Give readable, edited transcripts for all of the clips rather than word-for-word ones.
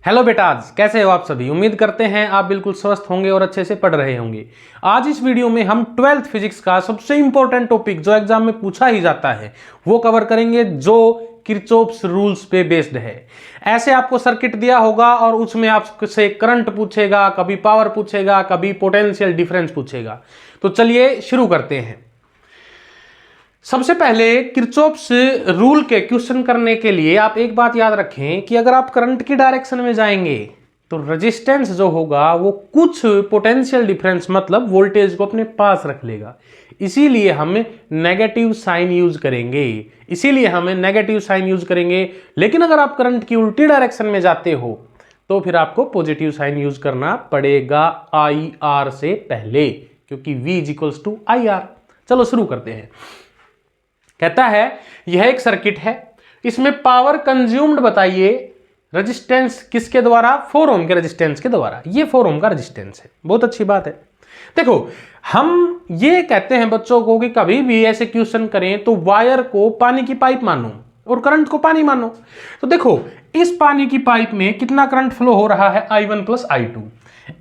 Hello बेटाज, कैसे हो आप सभी। उम्मीद करते हैं आप बिल्कुल स्वस्थ होंगे और अच्छे से पढ़ रहे होंगे। आज इस वीडियो में हम 12th फिजिक्स का सबसे इंपॉर्टेंट टॉपिक जो एग्जाम में पूछा ही जाता है वो कवर करेंगे, जो किरचॉफ्स रूल्स पे बेस्ड है। ऐसे आपको सर्किट दिया होगा और उसमें आपसे करंट पूछेगा, कभी पावर पूछेगा, कभी पोटेंशियल डिफरेंस पूछेगा। तो चलिए शुरू करते हैं। सबसे पहले किरचॉफ्स रूल के क्वेश्चन करने के लिए आप एक बात याद रखें कि अगर आप करंट की डायरेक्शन में जाएंगे तो रेजिस्टेंस जो होगा वो कुछ पोटेंशियल डिफरेंस मतलब वोल्टेज को अपने पास रख लेगा। इसीलिए हम नेगेटिव साइन यूज करेंगे। लेकिन अगर आप करंट की उल्टी डायरेक्शन में जाते हो तो फिर आपको पॉजिटिव साइन यूज करना पड़ेगा आई आर से पहले, क्योंकि V = IR। चलो शुरू करते हैं। कहता है यह एक सर्किट है, इसमें पावर कंज्यूम्ड बताइए रेजिस्टेंस किसके द्वारा, 4 ओम के रेजिस्टेंस के द्वारा। ये 4 ओम का रेजिस्टेंस है। बहुत अच्छी बात है। देखो हम ये कहते हैं बच्चों को कि कभी भी ऐसे क्वेश्चन करें तो वायर को पानी की पाइप मानो और करंट को पानी मानो। तो देखो इस पानी की पाइप में कितना करंट फ्लो हो रहा है, I1 + I2।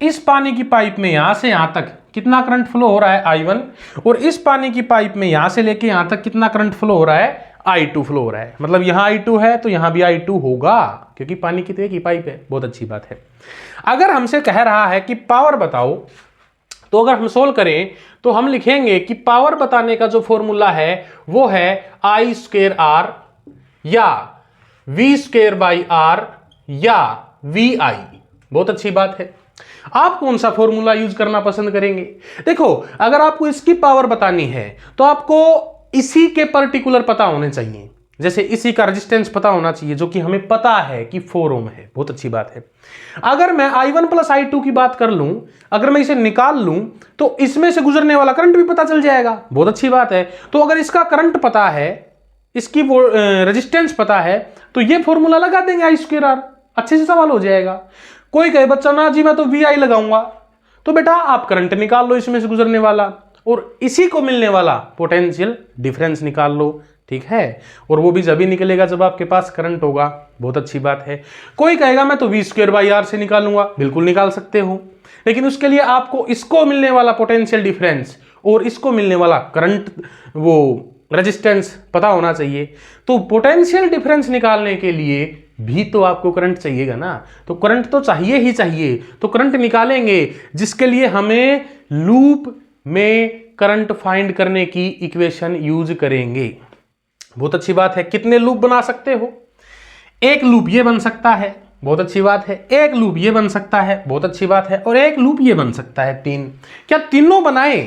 इस पानी की पाइप में यहां से यहां तक कितना करंट फ्लो हो रहा है, I1। और इस पानी की पाइप में यहां से लेके यहां तक कितना करंट फ्लो हो रहा है, I2 फ्लो हो रहा है। मतलब यहां I2 है तो यहां भी I2 होगा, क्योंकि पानी की तरह की पाइप है। बहुत अच्छी बात है। अगर हमसे कह रहा है कि पावर बताओ, तो अगर हम सोल्व करें तो हम लिखेंगे कि पावर बताने का जो फॉर्मूला है वो है I² R या V²/R या VI। बहुत अच्छी बात है। आप कौन सा फॉर्मूला यूज करना पसंद करेंगे? देखो अगर आपको इसकी पावर बतानी है तो आपको इसी के पर्टिकुलर पता होने चाहिए। जैसे इसी का रेजिस्टेंस पता होना चाहिए जो कि हमें पता है कि 4 ओम है। बहुत अच्छी बात है। अगर मैं I1 + I2 की बात कर लूं, अगर मैं इसे निकाल लूं तो इसमें से गुजरने वाला करंट भी पता चल जाएगा। बहुत अच्छी बात है। तो अगर इसका करंट पता है, इसकी रेजिस्टेंस पता है, तो ये फॉर्मूला लगा देंगे I²R। अच्छे से सवाल हो जाएगा। कोई कहे बच्चा ना जी मैं तो VI लगाऊंगा, तो बेटा आप करंट निकाल लो इसमें से गुजरने वाला और इसी को मिलने वाला पोटेंशियल डिफरेंस निकाल लो। ठीक है, और वो भी जब ही निकलेगा जब आपके पास करंट होगा। बहुत अच्छी बात है। कोई कहेगा मैं तो V²/R से निकालूंगा, बिल्कुल निकाल सकते हो, लेकिन उसके लिए आपको इसको मिलने वाला पोटेंशियल डिफरेंस और इसको मिलने वाला करंट वो रेजिस्टेंस पता होना चाहिए। तो पोटेंशियल डिफरेंस निकालने के लिए भी तो आपको करंट चाहिएगा ना, तो करंट तो चाहिए ही चाहिए। तो करंट निकालेंगे, जिसके लिए हमें लूप में करंट फाइंड करने की इक्वेशन यूज करेंगे। बहुत अच्छी बात है। कितने लूप बना सकते हो? एक लूप ये बन सकता है। बहुत अच्छी बात है। एक लूप ये बन सकता है। बहुत अच्छी बात है। और एक लूप ये बन सकता है। 3। क्या तीनों बनाए?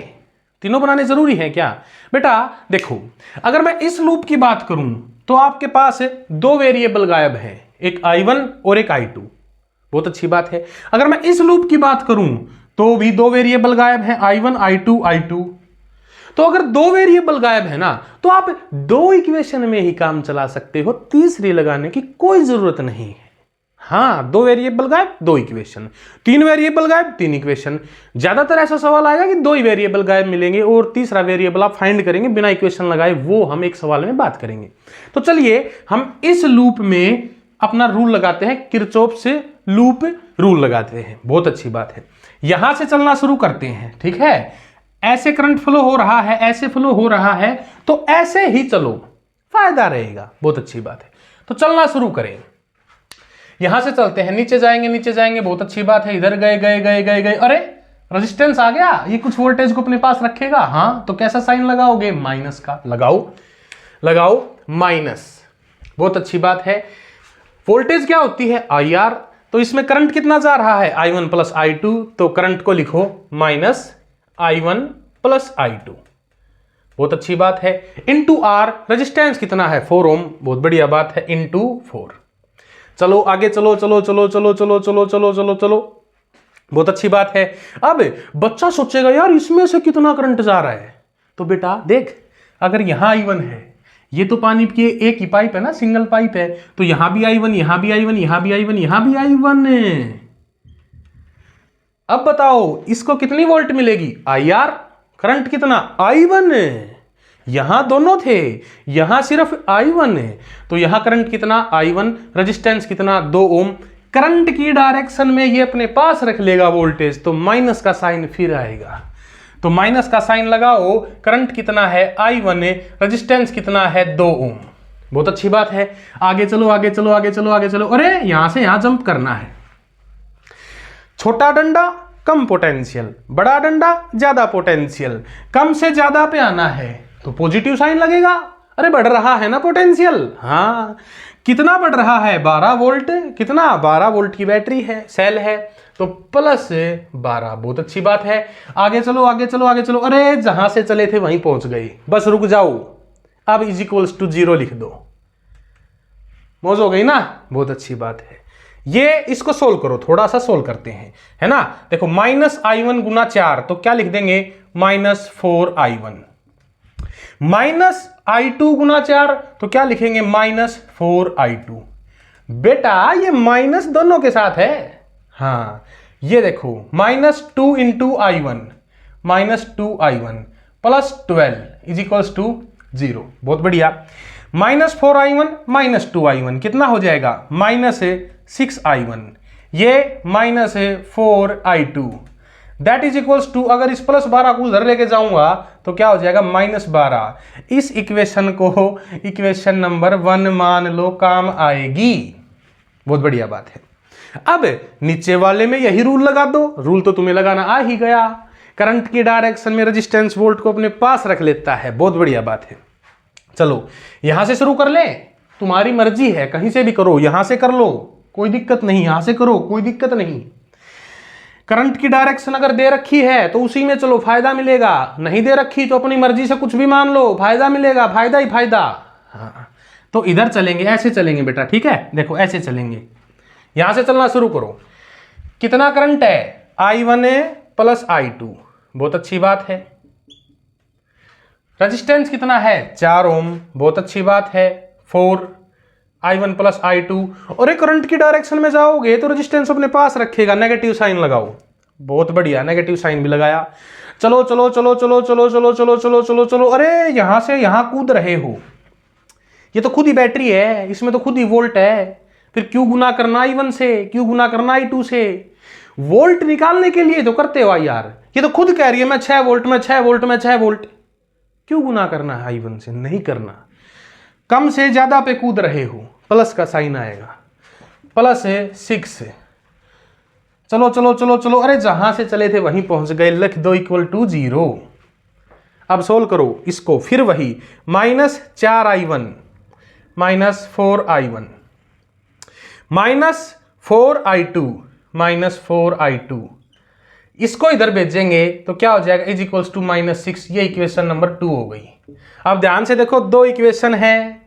तीनों बनाने जरूरी है क्या? बेटा देखो अगर मैं इस लूप की बात करूं तो आपके पास 2 वेरिएबल गायब हैं, एक I1 और एक I2। बहुत अच्छी बात है। अगर मैं इस लूप की बात करूं तो भी 2 वेरिएबल गायब हैं, I1 I2। तो अगर 2 वेरिएबल गायब है ना, तो आप 2 इक्वेशन में ही काम चला सकते हो, तीसरी लगाने की कोई जरूरत नहीं है। हाँ, 2 वेरिएबल गायब 2 इक्वेशन, 3 वेरिएबल गायब 3 इक्वेशन। ज्यादातर ऐसा सवाल आएगा कि 2 ही वेरिएबल गायब मिलेंगे और तीसरा वेरिएबल आप फाइंड करेंगे बिना इक्वेशन लगाए। वो हम एक सवाल में बात करेंगे। तो चलिए हम इस लूप में अपना रूल लगाते हैं, किरचॉफ्स लूप रूल लगाते हैं। बहुत अच्छी बात है। यहां से चलना शुरू करते हैं। ठीक है, ऐसे करंट फ्लो हो रहा है, ऐसे फ्लो हो रहा है, तो ऐसे ही चलो, फायदा रहेगा। बहुत अच्छी बात है। तो चलना शुरू करें। यहां से चलते हैं, नीचे जाएंगे। बहुत अच्छी बात है। इधर गए। अरे रेजिस्टेंस आ गया, ये कुछ वोल्टेज को अपने पास रखेगा। हाँ, तो कैसा साइन लगाओगे? माइनस का लगाओ माइनस। बहुत अच्छी बात है। वोल्टेज क्या होती है? IR। तो इसमें करंट कितना जा रहा है? I1 + I2। तो करंट को लिखो -I1 + I2। बहुत अच्छी बात है। इंटू R, रेजिस्टेंस कितना है? 4 ओम। बहुत बढ़िया बात है, इंटू 4। चलो आगे चलो। बहुत अच्छी बात है। अब बच्चा सोचेगा यार इसमें से कितना करंट जा रहा है। तो बेटा देख, अगर यहां I1 है, ये तो पानी की एक ही पाइप है ना, सिंगल पाइप है, तो यहां भी I1, यहां भी I1, यहां भी I1, यहां भी I1। अब बताओ इसको कितनी वोल्ट मिलेगी? IR। करंट कितना? I1। यहां दोनों थे, यहां सिर्फ I1 है, तो यहां करंट कितना? I1। रेजिस्टेंस कितना? 2 ओम। करंट की डायरेक्शन में ये अपने पास रख लेगा वोल्टेज, तो माइनस का साइन फिर आएगा। तो माइनस का साइन लगाओ, करंट कितना है I1, रेजिस्टेंस कितना है 2 ओम। बहुत अच्छी बात है। आगे चलो आगे चलो आगे चलो आगे चलो। अरे यहां से यहां जंप करना है। छोटा डंडा कम पोटेंशियल, बड़ा डंडा ज्यादा पोटेंशियल, कम से ज्यादा पे आना है तो पॉजिटिव साइन लगेगा। अरे बढ़ रहा है ना पोटेंशियल। हाँ, कितना बढ़ रहा है 12 वोल्ट। कितना 12 वोल्ट की बैटरी है, सेल है, तो प्लस 12। बहुत अच्छी बात है। आगे चलो आगे चलो आगे चलो। अरे जहां से चले थे वहीं पहुंच गए, बस रुक जाओ। अब इज इक्वल्स टू 0 लिख दो, मौज हो गई ना। बहुत अच्छी बात है। ये इसको सोल्व करो, थोड़ा सा सोल्व करते हैं, है ना। देखो -I1 गुना 4, तो क्या लिख देंगे -4I1। -I2 गुना 4, तो क्या लिखेंगे -4I2। बेटा ये माइनस दोनों के साथ है। हाँ, ये देखो -2 into I1 -2I1 plus 12 is equals to 0। बहुत बढ़िया। -4I1 -2I1 कितना हो जाएगा -6I1, ये -4I2 that is equals to, अगर इस +12 को उधर लेके जाऊंगा तो क्या हो जाएगा -12। इस इक्वेशन को इक्वेशन नंबर 1 मान लो, काम आएगी। बहुत बढ़िया बात है। अब नीचे वाले में यही रूल लगा दो। रूल तो तुम्हें लगाना आ ही गया। करंट की डायरेक्शन में रेजिस्टेंस वोल्ट को अपने पास रख लेता है। बहुत बढ़िया बात है। चलो यहां से शुरू कर ले, तुम्हारी मर्जी है, कहीं से भी करो, यहां से कर लो कोई दिक्कत नहीं, यहां से करो कोई दिक्कत नहीं। करंट की डायरेक्शन अगर दे रखी है तो उसी में चलो, फायदा मिलेगा। नहीं दे रखी तो अपनी मर्जी से कुछ भी मान लो, फायदा मिलेगा, फायदा ही फायदा। हाँ, तो इधर चलेंगे, ऐसे चलेंगे बेटा, ठीक है। देखो ऐसे चलेंगे, यहां से चलना शुरू करो। कितना करंट है I1 प्लस I2। बहुत अच्छी बात है। रेजिस्टेंस कितना है 4 ओम। बहुत अच्छी बात है। 4I1 plus I2। और एक करंट की डायरेक्शन में जाओगे तो रेजिस्टेंस अपने पास रखेगा, नेगेटिव साइन लगाओ। बहुत बढ़िया, नेगेटिव साइन भी लगाया। चलो चलो चलो चलो चलो चलो चलो चलो चलो चलो। अरे यहां से यहां कूद रहे हो, ये तो खुद ही बैटरी है, इसमें तो खुद ही वोल्ट है। फिर क्यों गुना करना I1 से, क्यों गुना करना I2 से? वोल्ट निकालने के लिए तो करते हो यार। ये तो खुद कह रही है मैं 6 वोल्ट में 6 वोल्ट में 6 वोल्ट। क्यों गुना करना है I1 से? नहीं करना। कम से ज्यादा पे कूद रहे हो, प्लस का साइन आएगा, +6। चलो चलो चलो चलो। अरे जहां से चले थे वहीं पहुंच गए, लिख दो =0। अब सोल्व करो इसको, फिर वही -4I1 -4I1 -4I2 -4I2। इसको इधर भेजेंगे तो क्या हो जाएगा इज इक्वल्स टू -6। ये इक्वेशन नंबर 2 हो गई। अब ध्यान से देखो, 2 इक्वेशन है,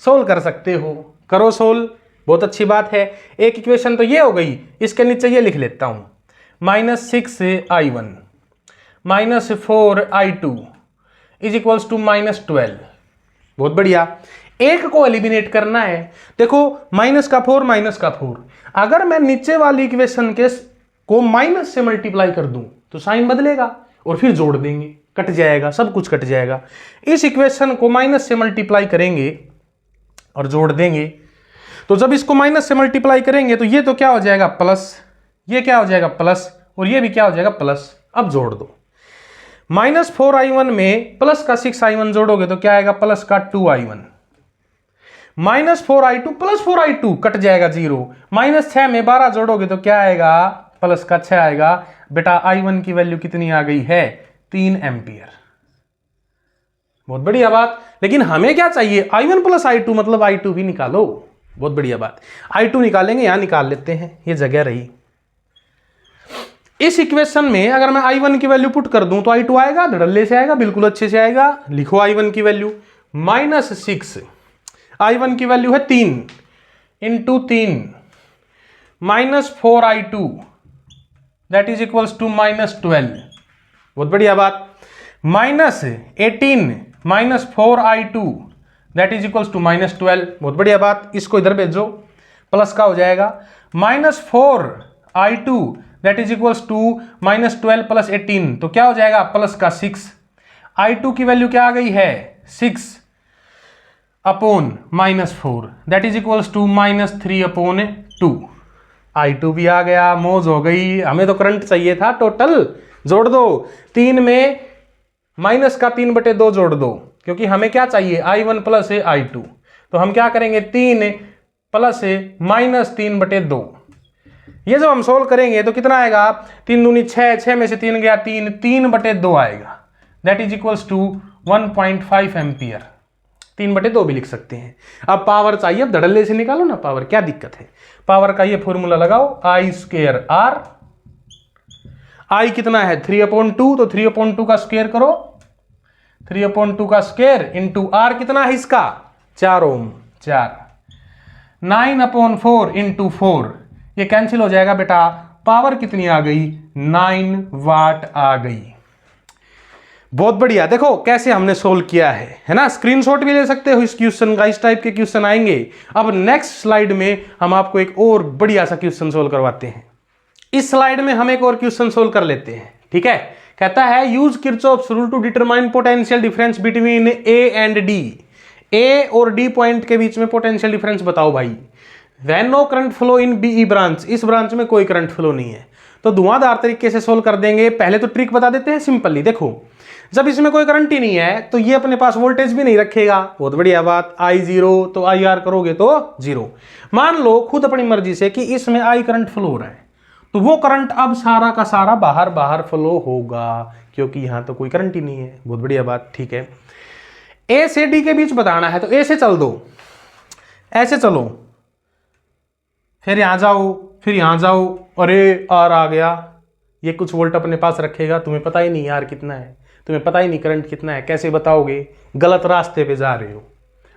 सोल्व कर सकते हो, करो सोल्व। बहुत अच्छी बात है। एक इक्वेशन तो ये हो गई, इसके नीचे ये लिख लेता हूं -6I1 -4I2 is equals to -12। बहुत बढ़िया। एक को एलिमिनेट करना है। देखो -4 अगर मैं नीचे वाली इक्वेशन के को माइनस से मल्टीप्लाई कर दूं तो साइन बदलेगा और फिर जोड़ देंगे, कट जाएगा, सब कुछ कट जाएगा। इस इक्वेशन को माइनस से मल्टीप्लाई करेंगे और जोड़ देंगे, तो जब इसको माइनस से मल्टीप्लाई करेंगे तो ये तो क्या हो जाएगा प्लस, ये क्या हो जाएगा प्लस, और ये भी क्या हो जाएगा प्लस। अब जोड़ दो, -4I1 में प्लस का 6I1 जोड़ोगे तो क्या आएगा प्लस का 2I1। -4I2 plus 4I2 cut जाएगा 0। -6 में 12 जोड़ोगे तो क्या आएगा प्लस का 6 आएगा। बेटा I1 की वैल्यू कितनी आ गई है 3 एम्पियर। बहुत बढ़िया बात। लेकिन हमें क्या चाहिए I1 प्लस I2 मतलब I2 भी निकालो। बहुत बढ़िया बात। I2 निकालेंगे, यहां निकाल लेते हैं, ये जगह रही। इस इक्वेशन में अगर मैं I1 की वैल्यू पुट कर दूं तो I2 आएगा, धड़ल्ले से आएगा, बिल्कुल अच्छे से आएगा। लिखो I1 की वैल्यू -6, I1 की वैल्यू है 3 into 3 -4I2 that is equals to -12। बहुत बढ़िया बात। -18 -4I2 that is equals to -12। बहुत बढ़िया बात। इसको इधर भेजो, प्लस का हो जाएगा -4I2 that is equals to -12 plus 18, तो क्या हो जाएगा प्लस का 6। I2 की वैल्यू क्या आ गई है 6 upon -4 that is equals to -3/2। I2 भी आ गया, मौज हो गई। हमें तो करंट चाहिए था टोटल। जोड़ दो, 3 में माइनस का 3/2 जोड़ दो, क्योंकि हमें क्या चाहिए, I1 प्लस है I2। तो हम क्या करेंगे, 3 प्लस है -3/2। ये जब हम सोल्व करेंगे तो कितना आएगा, 3 दूनी 6, 6 में से 3 गया 3, 3/2 आएगा। That is equals to 1.5 ampere. 3/2 भी लिख सकते हैं। अब पावर चाहिए, अब धड़ल्ले से निकालो ना पावर, क्या दिक्कत है। पावर का ये फॉर्मूला लगाओ, I² R। I कितना है 3/2, तो 3/2 का स्क्वायर करो, 3/2 का स्क्वायर इंटू R कितना है इसका 4 ओम, 4। 9/4 इंटू 4, ये कैंसिल हो जाएगा बेटा। पावर कितनी आ गई, 9 वाट आ गई। बहुत बढ़िया। देखो कैसे हमने सोल्व किया है ना। स्क्रीनशॉट भी ले सकते हो इस क्वेश्चन का, इस टाइप के क्वेश्चन आएंगे। अब नेक्स्ट स्लाइड में हम आपको एक और बढ़िया सा क्वेश्चन सोल्व करवाते हैं। इस स्लाइड में हम एक और क्वेश्चन सोल्व कर लेते हैं, ठीक है। कहता है use Kirchhoff's rule to determine potential difference between A and D. A और डी पॉइंट के बीच में पोटेंशियल डिफरेंस बताओ भाई। When no current flow in BE branch, इस ब्रांच में कोई करंट फ्लो नहीं है, तो धुआंधार तरीके से सोल्व कर देंगे। पहले तो ट्रिक बता देते हैं सिंपली। देखो जब इसमें कोई करंट ही नहीं है तो ये अपने पास वोल्टेज भी नहीं रखेगा, बहुत बढ़िया बात। I0 तो IR करोगे तो 0। मान लो खुद अपनी मर्जी से कि इसमें I करंट फ्लो हो रहा है, तो वो करंट अब सारा का सारा बाहर बाहर फ्लो होगा, क्योंकि यहां तो कोई करंट ही नहीं है, बहुत बढ़िया बात, ठीक है। ए से डी के बीच बताना है तो ए से चल दो, ऐसे चलो, फिर यहां जाओ, फिर यहां जाओ, अरे आर आ गया। ये कुछ वोल्ट अपने पास रखेगा, तुम्हें पता ही नहीं यार कितना है, तुम्हें पता ही नहीं करंट कितना है, कैसे बताओगे। गलत रास्ते पे जा रहे हो,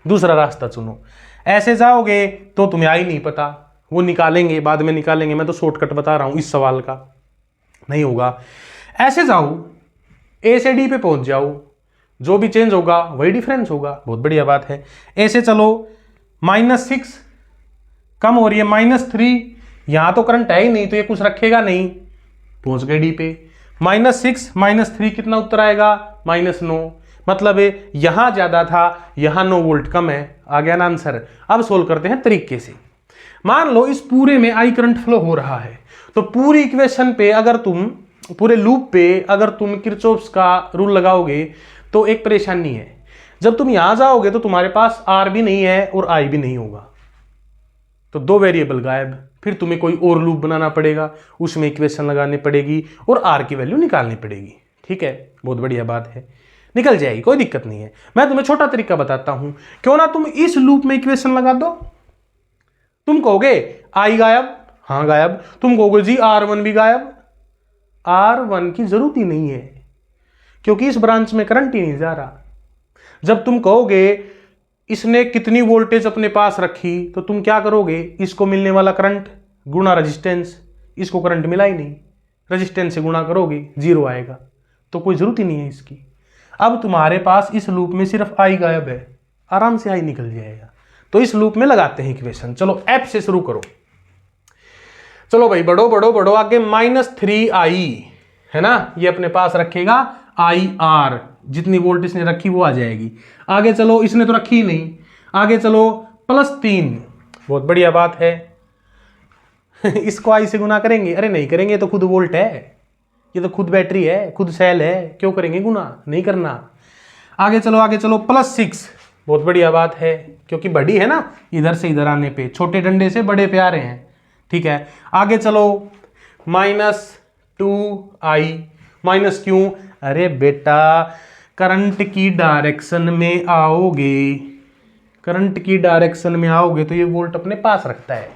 दूसरा रास्ता चुनो। ऐसे जाओगे तो तुम्हें आई नहीं पता, वो निकालेंगे बाद में निकालेंगे, मैं तो शॉर्टकट बता रहा हूं इस सवाल का, नहीं होगा। ऐसे जाओ, ए से डी पे पहुंच जाओ, जो भी चेंज होगा वही डिफरेंस होगा, बहुत बढ़िया बात है। ए से चलो, -6 कम हो रही है -3, यहां तो करंट है ही नहीं तो ये कुछ रखेगा नहीं, पहुंच गए डी पे। -6 -3 कितना उत्तर आएगा, -9। मतलब यहां ज्यादा था, यहां 9 वोल्ट कम है, आ गया ना आंसर। अब सोल्व करते हैं तरीके से। मान लो इस पूरे में I करंट फ्लो हो रहा है, तो पूरी इक्वेशन पे अगर तुम, पूरे लूप पे अगर तुम किरचॉफ्स का रूल लगाओगे तो एक परेशानी है। जब तुम यहां जाओगे तो तुम्हारे पास R भी नहीं है और I भी नहीं होगा, तो 2 वेरिएबल गायब। फिर तुम्हें कोई और लूप बनाना पड़ेगा, उसमें इक्वेशन लगानी पड़ेगी और R की वैल्यू निकालनी पड़ेगी, ठीक है। बहुत बढ़िया बात है, निकल जाएगी, कोई दिक्कत नहीं है। मैं तुम्हें छोटा तरीका बताता हूं, क्यों ना तुम इस लूप में इक्वेशन लगा दो। तुम कहोगे I गायब, हाँ गायब। तुम कहोगे जी R1 भी गायब, R1 की जरूरत ही नहीं है, क्योंकि इस ब्रांच में करंट ही नहीं जा रहा। जब तुम कहोगे इसने कितनी वोल्टेज अपने पास रखी, तो तुम क्या करोगे, इसको मिलने वाला करंट गुणा रेजिस्टेंस, इसको करंट मिला ही नहीं, रेजिस्टेंस से गुणा करोगे 0 आएगा, तो कोई जरूरत ही नहीं है इसकी। अब तुम्हारे पास इस लूप में सिर्फ I गायब है, आराम से I निकल जाएगा। तो इस लूप में लगाते हैं इक्वेशन। चलो F से शुरू करो, चलो भाई बढ़ो बढ़ो बढ़ो आगे। -3I है ना, ये अपने पास रखेगा IR, जितनी वोल्ट इसने रखी वो आ जाएगी। आगे चलो, इसने तो रखी ही नहीं, आगे चलो +3, बहुत बढ़िया बात है। इसको I से गुना करेंगे, अरे नहीं करेंगे, ये तो खुद वोल्ट है, ये तो खुद बैटरी है, खुद सेल है, क्यों करेंगे गुना, नहीं करना। आगे चलो +6, बहुत बढ़िया बात है, क्योंकि बड़ी है ना, इधर से इधर आने पे छोटे डंडे से बड़े पे आ रहे हैं, ठीक है। आगे चलो -2I, माइनस क्यों, अरे बेटा करंट की डायरेक्शन में आओगे, करंट की डायरेक्शन में आओगे तो ये वोल्ट अपने पास रखता है,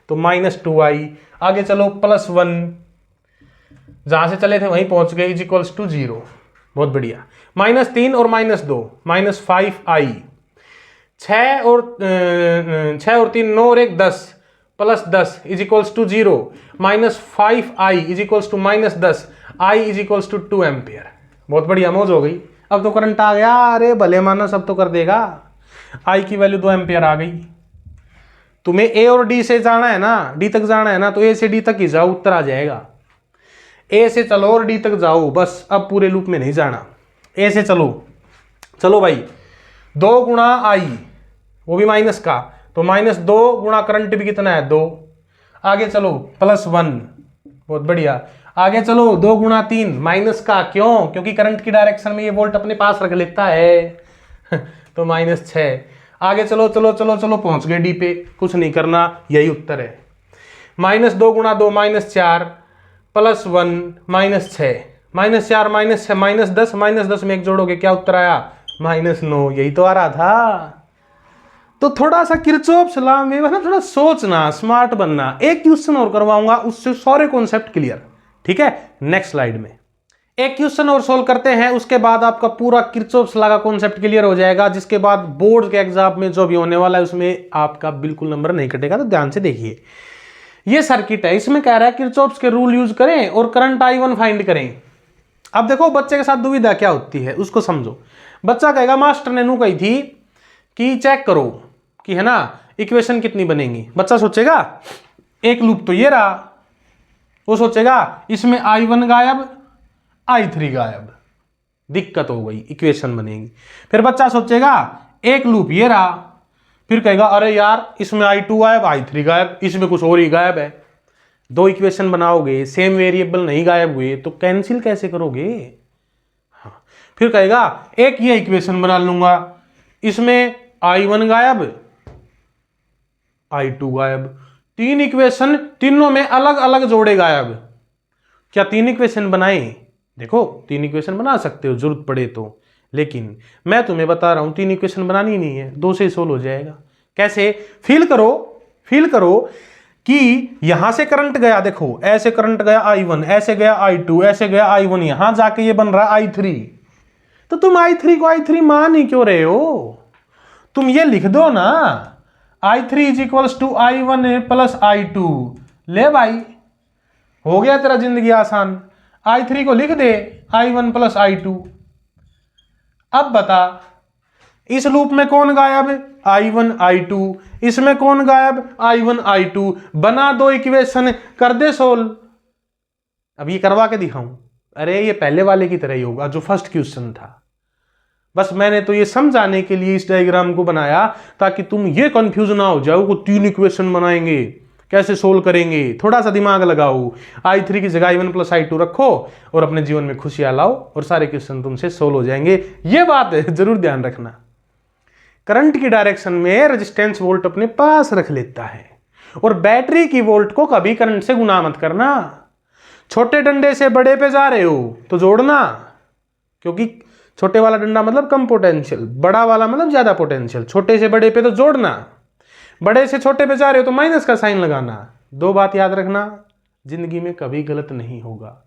तो -2I। आगे चलो +1, जहां से चले थे वहीं पहुंच गए, =0, बहुत बढ़िया। -3 और -2, -5I। 6 और 3 9 और 1 10, +10 =0, -5I -10, I 2 एम्पियर, बहुत बढ़िया, मौज हो गई। अब तो करंट आ गया, अरे भले माना सब तो कर देगा। I की वैल्यू 2 एम्पियर आ गई। तुम्हें A और D से जाना है ना, D तक जाना है ना, तो A से D तक ही जाओ, उत्तर आ जाएगा। A से चलो और D तक जाओ, बस अब पूरे लूप में नहीं जाना। A से चलो, चलो भाई 2 गुणा I, वो भी माइनस का, तो -2 गुणा करंट भी कितना है 2, आगे चलो +1, बहुत बढ़िया। आगे चलो 2 गुणा 3 माइनस का, क्यों? क्योंकि करंट की डायरेक्शन में ये वोल्ट अपने पास रख लेता है तो -6। आगे चलो चलो चलो चलो पहुंच गए डी पे, कुछ नहीं करना, यही उत्तर है। -2 गुणा 2 -4 +1 -6 -4 -6 -10 -10 में 1 जोड़ोगे क्या उत्तर आया? -9। यही तो आ रहा था। तो थोड़ा सा किरचॉफ लॉ में ना थोड़ा सोचना, स्मार्ट बनना। एक क्वेश्चन और करवाऊंगा, उससे सारे कॉन्सेप्ट क्लियर, ठीक है? नेक्स्ट स्लाइड में एक क्वेश्चन और सोल्व करते हैं, उसके बाद आपका पूरा किरचॉफ लॉ का कॉन्सेप्ट क्लियर हो जाएगा, जिसके बाद बोर्ड के एग्जाम में जो भी होने वाला है उसमें आपका बिल्कुल नंबर नहीं कटेगा। तो ध्यान से देखिए, ये सर्किट है, इसमें कह रहा है किरचॉफ के रूल यूज करें और करंट I1 फाइंड करें। अब देखो बच्चे के साथ दुविधा क्या होती है उसको समझो। बच्चा कहेगा मास्टर ने नू कही थी कि चेक करो कि है ना इक्वेशन कितनी बनेगी। बच्चा सोचेगा एक लूप तो ये रहा, वो सोचेगा इसमें I1 गायब I3 गायब, दिक्कत हो गई, इक्वेशन बनेगी। फिर बच्चा सोचेगा एक लूप ये रहा, फिर कहेगा अरे यार इसमें I2 गायब I3 गायब, इसमें कुछ और ही गायब है। 2 इक्वेशन बनाओगे, सेम वेरिएबल नहीं गायब हुए तो कैंसिल कैसे करोगे? हाँ। फिर कहेगा एक ये इक्वेशन बना लूंगा, इसमें I1 गायब I2 गायब, 3 इक्वेशन, तीनों में अलग अलग जोड़े गायब। क्या 3 इक्वेशन बनाए? देखो 3 इक्वेशन बना सकते हो जरूरत पड़े तो, लेकिन मैं तुम्हें बता रहा हूं 3 इक्वेशन बनानी नहीं है, 2 से सोल्व हो जाएगा। कैसे? फील करो कि यहां से करंट गया, देखो ऐसे करंट गया I1, ऐसे गया I2, ऐसे गया I1, यहां जाके ये बन रहा है I3। तो तुम I3 को I3 मान ही क्यों रहे हो? तुम ये लिख दो ना, I3 = I1 + I2। ले भाई, हो गया तेरा जिंदगी आसान। I3 को लिख दे I1 + I2। अब बता इस लूप में कौन गायब? I1 I2। इसमें कौन गायब? I1 I2। बना 2 इक्वेशन, कर दे सोल्व। अब ये करवा के दिखाऊं? अरे ये पहले वाले की तरह ही होगा जो फर्स्ट क्वेश्चन था। बस मैंने तो ये समझाने के लिए इस डायग्राम को बनाया ताकि तुम ये कंफ्यूज ना हो जाओ कि 3 इक्वेशन बनाएंगे, कैसे सोल्व करेंगे। थोड़ा सा दिमाग लगाओ, I3 की जगह I1 + I2 रखो और अपने जीवन में खुशियां लाओ और सारे क्वेश्चन तुमसे सोल्व हो जाएंगे। ये बात जरूर ध्यान रखना। करंट की डायरेक्शन में रेजिस्टेंस वोल्ट अपने पास रख लेता है, और बैटरी की वोल्ट को कभी करंट से गुना मत करना। छोटे डंडे से बड़े पे जा रहे हो तो जोड़ना, क्योंकि छोटे वाला डंडा मतलब कम पोटेंशियल, बड़ा वाला मतलब ज्यादा पोटेंशियल। छोटे से बड़े पे तो जोड़ना, बड़े से छोटे पे जा रहे हो तो माइनस का साइन लगाना। 2 बात याद रखना, जिंदगी में कभी गलत नहीं होगा।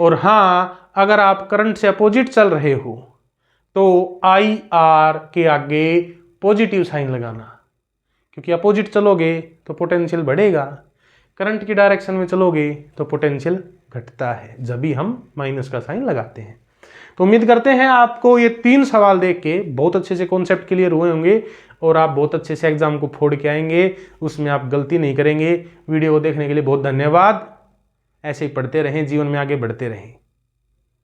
और हाँ, अगर आप करंट से अपोजिट चल रहे हो तो IR के आगे पॉजिटिव साइन लगाना, क्योंकि अपोजिट चलोगे तो पोटेंशियल बढ़ेगा, करंट की डायरेक्शन में चलोगे तो पोटेंशियल घटता है, जब भी हम माइनस का साइन लगाते हैं। तो उम्मीद करते हैं आपको ये 3 सवाल देख के बहुत अच्छे से कॉन्सेप्ट क्लियर हुए होंगे और आप बहुत अच्छे से एग्जाम को फोड़ के आएंगे, उसमें आप गलती नहीं करेंगे। वीडियो को देखने के लिए बहुत धन्यवाद। ऐसे ही पढ़ते रहें, जीवन में आगे बढ़ते रहें।